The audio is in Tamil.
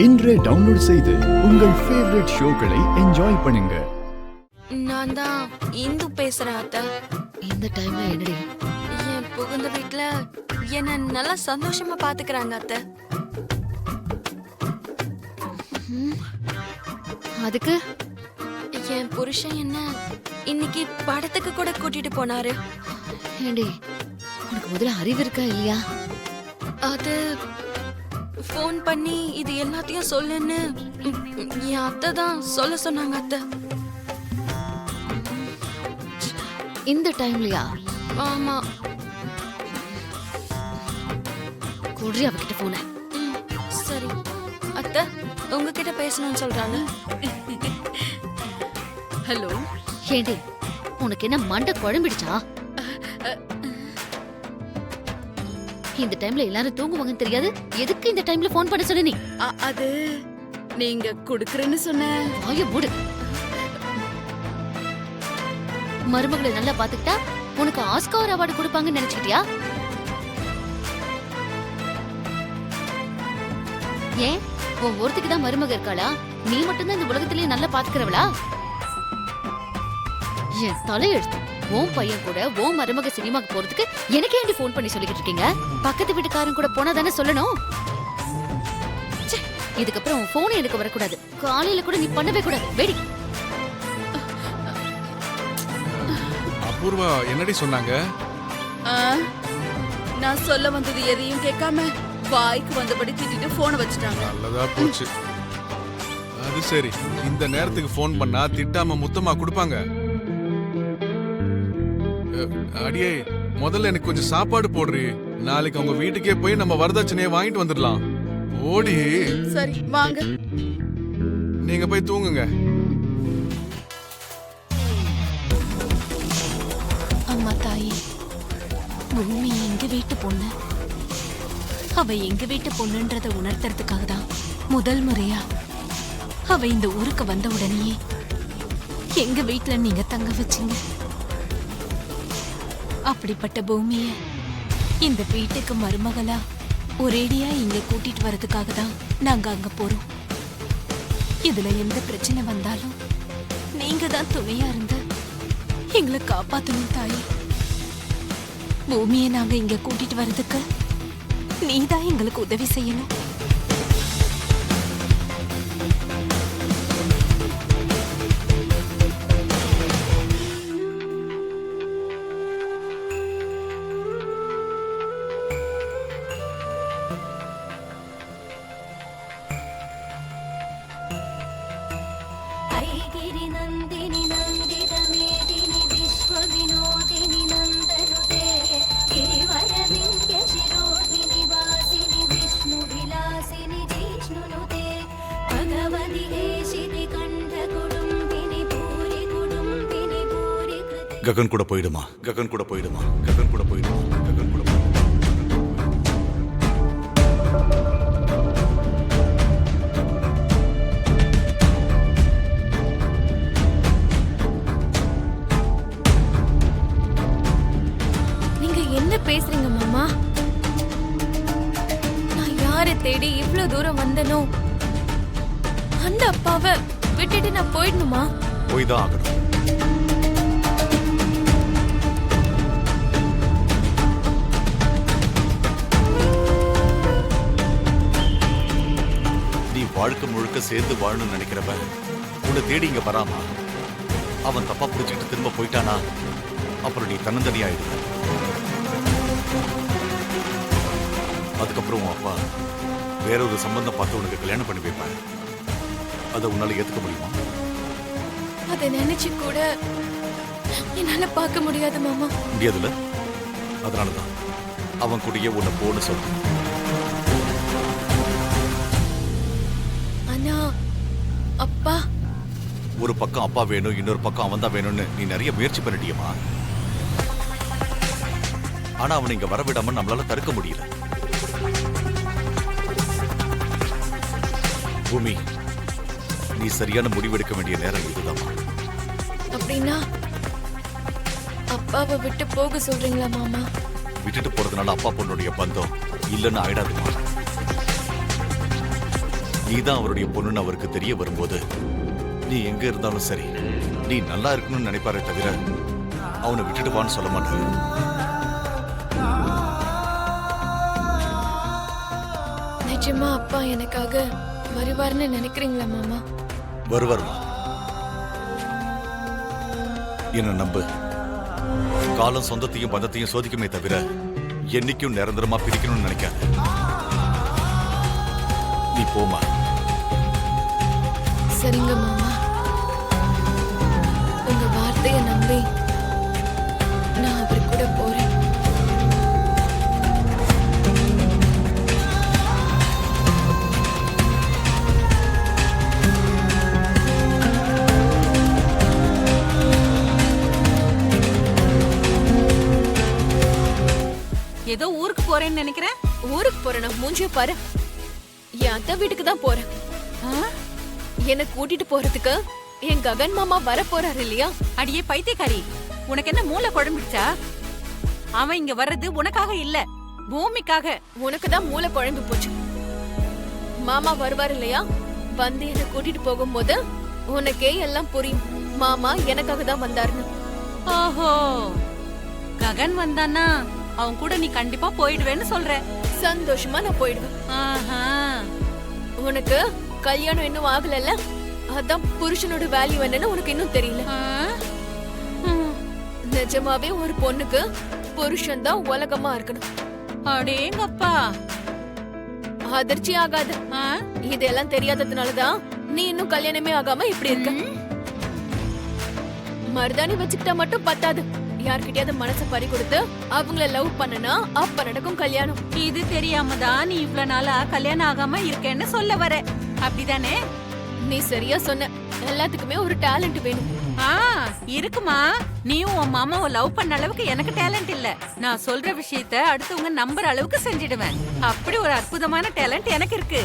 இன்றே டவுன்லோட் செய்து உங்கள் ஃபேவரட் ஷோக்களை என்ஜாய் பண்ணுங்க. நான் தான் இந்து பேசுறேன் அத்தை. இந்த டைம்ல என்னடி? என் புகுந்த வீட்டுல என்ன நல்லா சந்தோஷமா பாத்துக்கிறாங்க அத்தை. அதுக்கு என் புருஷன் என்ன இன்னைக்கு படத்துக்கு கூட கூட்டிட்டு போனாரு. ஏண்டி, உனக்கு முதல்ல அறிவு இருக்கா இல்லையா? அது ஃபோன் பண்ணி இது எல்லாத்தையும் சொல்லுன்னு என் அத்தை தான் சொல்ல சொன்னாங்க அத்தை. இந்த டைம்லயா? ஆமா. குடி அவகிட்ட போன. சரி அத்தை, உங்ககிட்ட பேசணும்னு சொல்றாங்க. ஹலோ. ஏண்டி, உனக்கு என்ன மண்டை குழம்பிடுச்சா? இந்த டைம்ல எல்லாரும் தூங்குவாங்கன்னு தெரியாது, எதுக்கு இந்த டைம்ல போன் பண்ண சொன்ன நீ? அது நீங்க குடுக்கறேன்னு சொன்ன. வாய மூடு. மருமகளை நல்லா பாத்துக்கிட்டா உனக்கு ஆஸ்கார் அவார்டு கொடுப்பாங்கன்னு நினைச்சுக்கிட்டியா? ஏன் உன் ஒருத்திக்கு தான் மருமக இருக்காளா? நீ மட்டும்தான் இந்த உலகத்திலேயே நல்லா பாத்துக்கிறவளா? என் தலையெழுத்து. உன் பையன் கூட உன் மருமக சினிமாக்கு போறதுக்கு எனக்கு ஏண்டி போன் பண்ணி சொல்லிக்கிட்டு இருக்கீங்க? பக்கத்து வீட்டுக்காரன் கூட போனா தானே சொல்லணும். இதுக்கப்புறம் உன் போன் எனக்கு வரக்கூடாது. காலையில கூட நீ பண்ணவே கூடாது. வேடி. அபூர்வா என்னடி சொன்னாங்க? நான் சொல்ல வந்தது எதையும் கேட்காம வாய்க்கு வந்தபடி திட்டிட்டு போனை வச்சுட்டாங்க. நல்லதா போச்சு. அது சரி, இந்த நேரத்துக்கு போன் பண்ணா திட்டாம முத்தமா கொடுப்பாங்க? அடியே, முதல்ல எனக்கு கொஞ்சம் சாப்பாடு போடுறி. நாளைக்கு அவங்க வீட்டுக்கே போய் நம்ம வரதட்சணையை வாங்கிட்டு வந்துடலாம். ஓடி. சரி வாங்க. நீங்க போய் தூங்குங்க. அம்மா தாயே, பூமி எங்க வீட்டு பொண்ணு. அவ எங்க வீட்டு பொண்ணுன்றத உணர்த்துறதுக்காக தான் முதல் முறையா அவ இந்த ஊருக்கு வந்த உடனேயே எங்க வீட்டுல நீங்க தங்க வச்சீங்க. அப்படிப்பட்ட பூமிய இந்த வீட்டுக்கு மருமகளா ஒரேடியா இங்க கூட்டிட்டு வரதுக்காக தான் நாங்க அங்க போறோம். இதுல எந்த பிரச்சனை வந்தாலும் நீங்க தான் துணையா இருந்து எங்களை காப்பாத்தணும் தாயே. பூமியை நாங்க இங்க கூட்டிட்டு வர்றதுக்கு நீதான் எங்களுக்கு உதவி செய்யணும். ககன் கூட போயிடுமா? ககன் கூட போயிடுமா? ககன் கூட போயிடுமா? ககன் கூட போயிடுமா? நீங்க என்ன பேசுறீங்க மாமா? நான் யாரை தேடி இவ்வளவு தூரம் வந்தனோ அந்த அப்பாவை விட்டுட்டு நான் போயிடணுமா? போய்தான் ஆகணும். வாழ்க்கை முழுக்க சேர்ந்து வாழணும்னு நினைக்கிறப்ப உன்னை தேடி இங்க வராமா? அவன் தப்பா புரிஞ்சுக்கிட்டு திரும்ப போயிட்டானா அப்புறம் நீ தன்னந்தனியாயிடுவ. அதுக்கப்புறம் உன் அப்பா வேற ஒரு சம்பந்தம் பார்த்து உனக்கு கல்யாணம் பண்ணி வைப்பாரு. அதை உன்னால ஏத்துக்க முடியுமா? அதை நினைச்சு கூட என்னால பார்க்க முடியாது மாமா. முடியாதுல்ல? அதனாலதான் அவன் கூடயே உன்னை போன்னு சொல்றேன். அப்பா, ஒரு பக்கம் அப்பா வேணும், இன்னொரு பக்கம் அவன் தான் வேணும்னு நீ நிறைய முயற்சி பண்ணிட்டியமா. ஆனா அவனை இங்க வரவிடாம நம்மளால தடுக்க முடியல. பூமி, நீ சரியான முடிவெடுக்க வேண்டிய நேரம் இதுதான். அப்படின்னா அப்பாவை விட்டு போக சொல்றீங்களா மாமா? விட்டுட்டு போறதுனால அப்பா பொண்ணுடைய பந்தம் இல்லைன்னு ஆயிடாதுமா. நீதான் அவருடைய பொண்ணுன்னு அவருக்கு தெரிய வரும்போது நீ எங்க இருந்தாலும் சரி நீ நல்லா இருக்கணும்னு நினைப்பாரே தவிர அவனை விட்டுட்டு வான்னு சொல்ல மாட்டாரு. நிஜமா அப்பா எனக்காக வருவார்னு நினைக்கிறீங்களா மாமா? வருவார்மா, என்ன நம்பு. காலம் சொந்தத்தையும் பந்தத்தையும் சோதிக்குமே தவிர என்னைக்கும் நிரந்தரமா பிரிக்கணும்னு நினைக்காது. நீ போமா. சரிங்க மாமா, உங்க வார்த்தையை நம்பி நான் அவர் கூட போறேன். ஏதோ ஊருக்கு போறேன்னு நினைக்கிறேன். ஊருக்கு போறேன், மூஞ்சிய பாரு. என் அத்தை வீட்டுக்கு தான் போறேன். என்ன கூட்டிட்டு போறதுக்கு என் ககன் மாமா வர போறாரு இல்லையா? அடியே பைத்தியக்காரி, உனக்கு என்ன மூளை குழம்பிடுச்சா? அவன் இங்க வர்றது உனக்காக இல்ல, பூமிக்காக. உனக்கு தான் மூளை குழம்பு போச்சு. மாமா வருவார் இல்லையா? வந்து என்ன கூட்டிட்டு போகும்போது உனக்கே எல்லாம் புரியும். மாமா எனக்காக தான் வந்தாருன்னு. ஓஹோ, ககன் வந்தானா அவன் கூட நீ கண்டிப்பா போயிடுவேன்னு சொல்ற. சந்தோஷமா நான் போயிடுவேன். ஆஹா. உனக்கு கல்யாணம் இன்னும் ஆகலல்ல, அதான் புருஷனோட வேல்யூ என்னன்னு உனக்கு இன்னும் தெரியல. நிஜமாவே ஒரு பொண்ணுக்கு புருஷன் தான் உலகமா இருக்கணும். அடேங்கப்பா. அதிர்ச்சி ஆகாது. இதெல்லாம் தெரியாததுனாலதான் நீ இன்னும் கல்யாணமே ஆகாம இப்படி இருக்க. மருதாணி வச்சுக்கிட்டா மட்டும் பத்தாது. யார்கிட்டயாவது மனச பறி கொடுத்து அவங்கள லவ் பண்ணனா அப்ப நடக்கும் கல்யாணம். இது தெரியாம தான் நீ இவ்வளவு நாளா கல்யாணம் ஆகாம இருக்கேன்னு சொல்ல வர, அப்படிதானே? நீ சரியா சொன்ன. எல்லாத்துக்குமே ஒரு டேலண்ட் வேணும். இருக்குமா? நீயும் உன் மாமாவை லவ் பண்ண அளவுக்கு எனக்கு டேலண்ட் இல்ல. நான் சொல்ற விஷயத்த அடுத்தவங்க நம்புற அளவுக்கு செஞ்சிடுவேன். அப்படி ஒரு அற்புதமான டேலண்ட் எனக்கு இருக்கு.